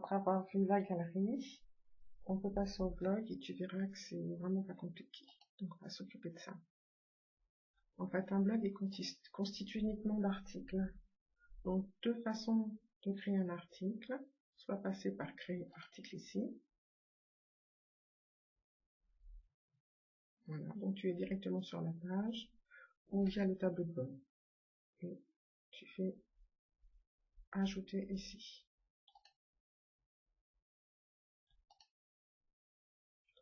après avoir vu la galerie, on peut passer au blog et tu verras que c'est vraiment pas compliqué. Donc on va s'occuper de ça. En fait, un blog est constitué uniquement d'articles. Donc deux façons de créer un article, soit passer par créer article ici. Voilà, donc tu es directement sur la page ou via le tableau de bord. Et tu fais ajouter ici.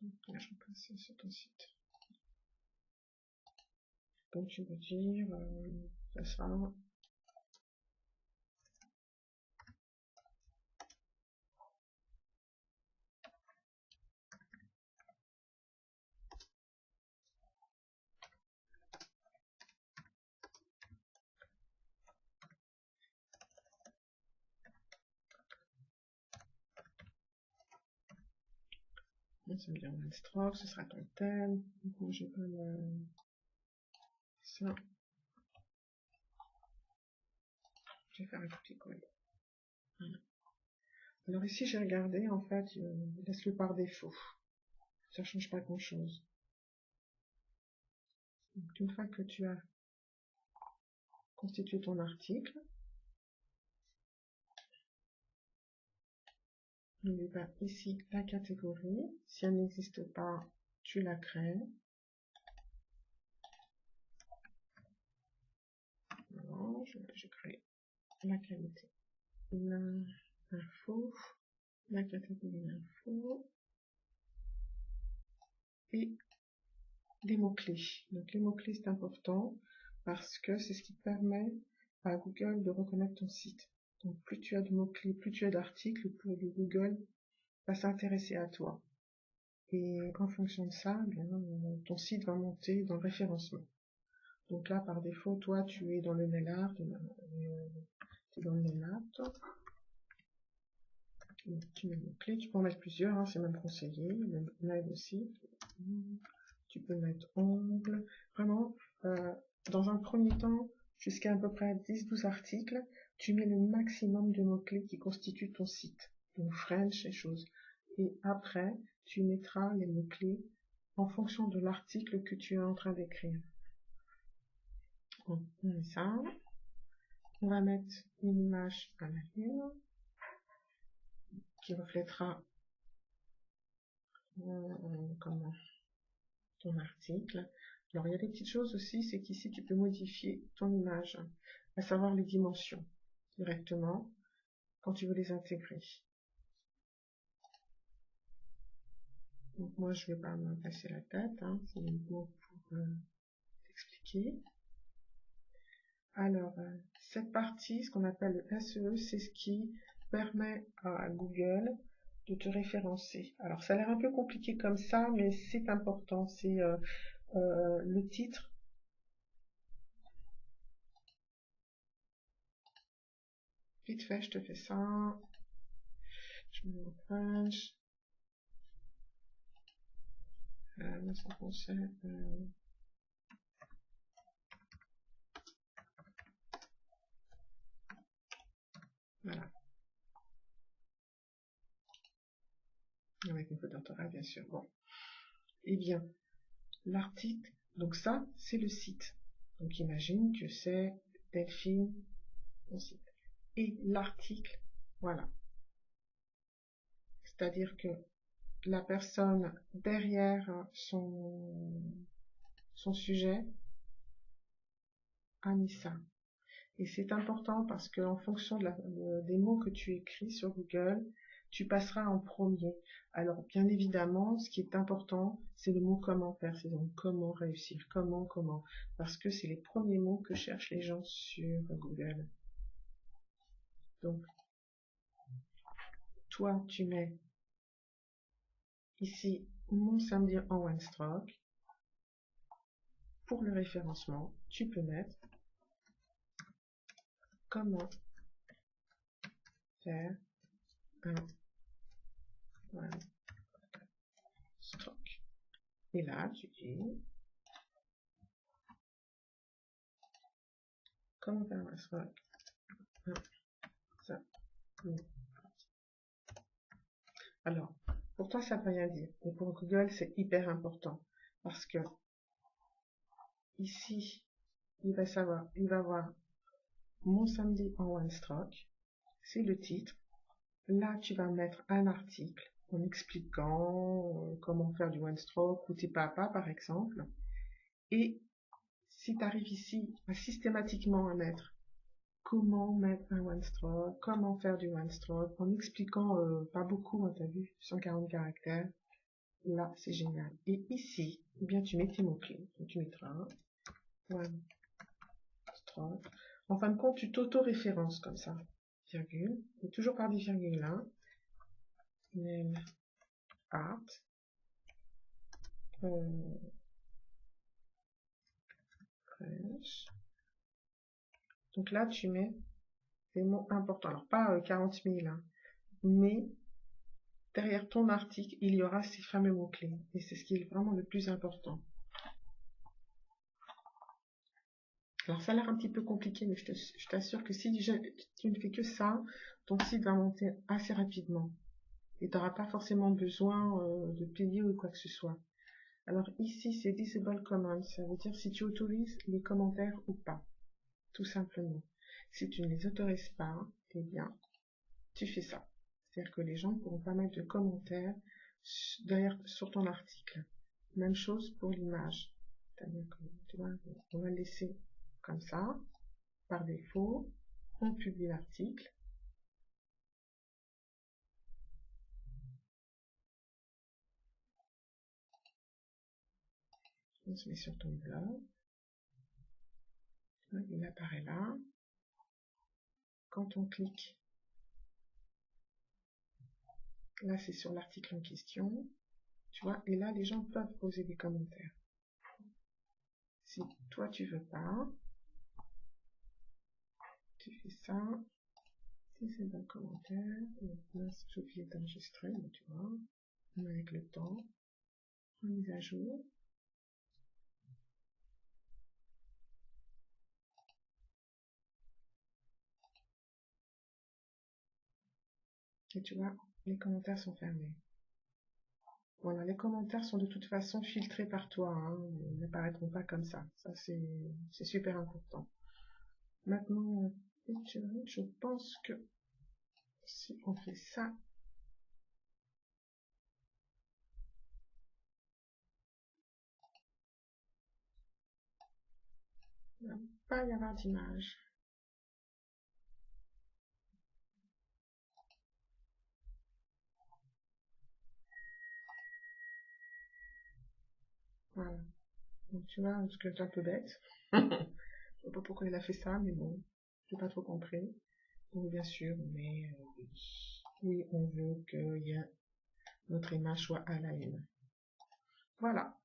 Donc là, je vais passer sur ton site. Comme tu veux dire, ça sera ça me dit en stroke, ce sera ton thème. Donc, je vais pas ça. Je vais faire un copier-coller. Voilà. Alors ici, j'ai regardé, en fait, laisse-le par défaut. Ça change pas grand-chose. Donc, une fois que tu as constitué ton article, n'oublie pas ici la catégorie. Si elle n'existe pas, tu la crées. Alors, je crée la qualité. L'info, la catégorie info et les mots-clés. Donc les mots-clés, c'est important parce que c'est ce qui permet à Google de reconnaître ton site. Donc plus tu as de mots-clés, plus tu as d'articles, plus Google va s'intéresser à toi. Et en fonction de ça, bien, ton site va monter dans le référencement. Donc là, par défaut, toi, tu es dans le nail art, tu es dans le nail art. Tu mets le mot-clé, tu peux en mettre plusieurs, hein, c'est même conseillé, le nail aussi. Tu peux mettre ongle, vraiment, dans un premier temps, jusqu'à peu près 10-12 articles, tu mets le maximum de mots-clés qui constituent ton site, donc French et choses. Et après, tu mettras les mots-clés en fonction de l'article que tu es en train d'écrire. On met ça. On va mettre une image à l'arrière qui reflètera comment ton article. Alors il y a des petites choses aussi, c'est qu'ici tu peux modifier ton image, à savoir les dimensions directement quand tu veux les intégrer. Donc moi je vais pas me passer la tête, hein, c'est uniquement pour t'expliquer. Alors cette partie, ce qu'on appelle le SEO, c'est ce qui permet à Google de te référencer. Alors ça a l'air un peu compliqué comme ça, mais c'est important, c'est le titre. Vite fait, je te fais ça. Je mets mon French. En français. Voilà. Avec une faute d'orthographe, bien sûr. Bon. Eh bien, l'article, donc ça, c'est le site. Donc imagine que c'est Delphine, mon site. Et l'article, voilà. C'est-à-dire que la personne derrière son sujet a mis ça. Et c'est important parce que en fonction des mots que tu écris sur Google, tu passeras en premier. Alors bien évidemment, ce qui est important, c'est le mot commentaire, c'est donc comment réussir, comment, parce que c'est les premiers mots que cherchent les gens sur Google. Donc, toi, tu mets ici mon samedi en one stroke. Pour le référencement, tu peux mettre comment faire un one stroke. Et là, tu dis comment faire un one stroke. Ça, Alors, pour toi, ça ne veut rien dire. Mais pour Google, c'est hyper important. Parce que ici, il va voir mon samedi en one stroke. C'est le titre. Là, tu vas mettre un article en expliquant comment faire du one stroke ou tes papas, par exemple. Et si tu arrives ici à systématiquement à mettre comment mettre un one stroke, comment faire du one stroke, en expliquant pas beaucoup, hein, t'as vu, 140 caractères, là c'est génial. Et ici, eh bien tu mets tes mots-clés. Tu mettras one stroke. En fin de compte, tu t'auto-références comme ça, virgule, et toujours par des virgules là. Nail art. Donc là, tu mets des mots importants. Alors, pas 40 000, hein, mais derrière ton article, il y aura ces fameux mots-clés. Et c'est ce qui est vraiment le plus important. Alors, ça a l'air un petit peu compliqué, mais je t'assure que si tu ne fais que ça, ton site va monter assez rapidement. Et tu n'auras pas forcément besoin de payer ou quoi que ce soit. Alors ici, c'est Disable Comments. Ça veut dire si tu autorises les commentaires ou pas. Tout simplement. Si tu ne les autorises pas, eh bien, tu fais ça. C'est-à-dire que les gens ne pourront pas mettre de commentaires derrière sur ton article. Même chose pour l'image. C'est-à-dire que, tu vois, on va le laisser comme ça, par défaut. On publie l'article. On se met sur ton blog. Il apparaît là. Quand on clique, là c'est sur l'article en question. Tu vois, et là les gens peuvent poser des commentaires. Si toi tu veux pas, tu fais ça. Si c'est dans le commentaire, là j'ai oublié d'enregistrer, mais tu vois, avec le temps, remise à jour. Et tu vois, les commentaires sont fermés. Voilà, les commentaires sont de toute façon filtrés par toi, hein, ils n'apparaîtront pas comme ça. Ça, c'est super important. Maintenant, je pense que si on fait ça, il ne va pas y avoir d'image. Voilà. Donc tu vois, ce que c'est un peu bête. Je sais pas pourquoi il a fait ça, mais bon, j'ai pas trop compris. Donc bien sûr, mais oui, on veut que notre image soit à la une. Voilà.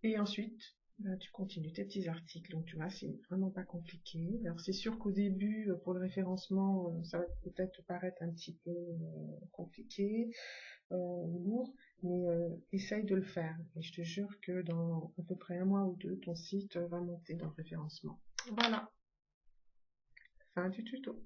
Et ensuite, ben, tu continues tes petits articles. Donc tu vois, c'est vraiment pas compliqué. Alors c'est sûr qu'au début, pour le référencement, ça va peut-être te paraître un petit peu compliqué, lourd, mais essaye de le faire. Et je te jure que dans à peu près un mois ou deux, ton site va monter dans le référencement. Voilà, fin du tuto.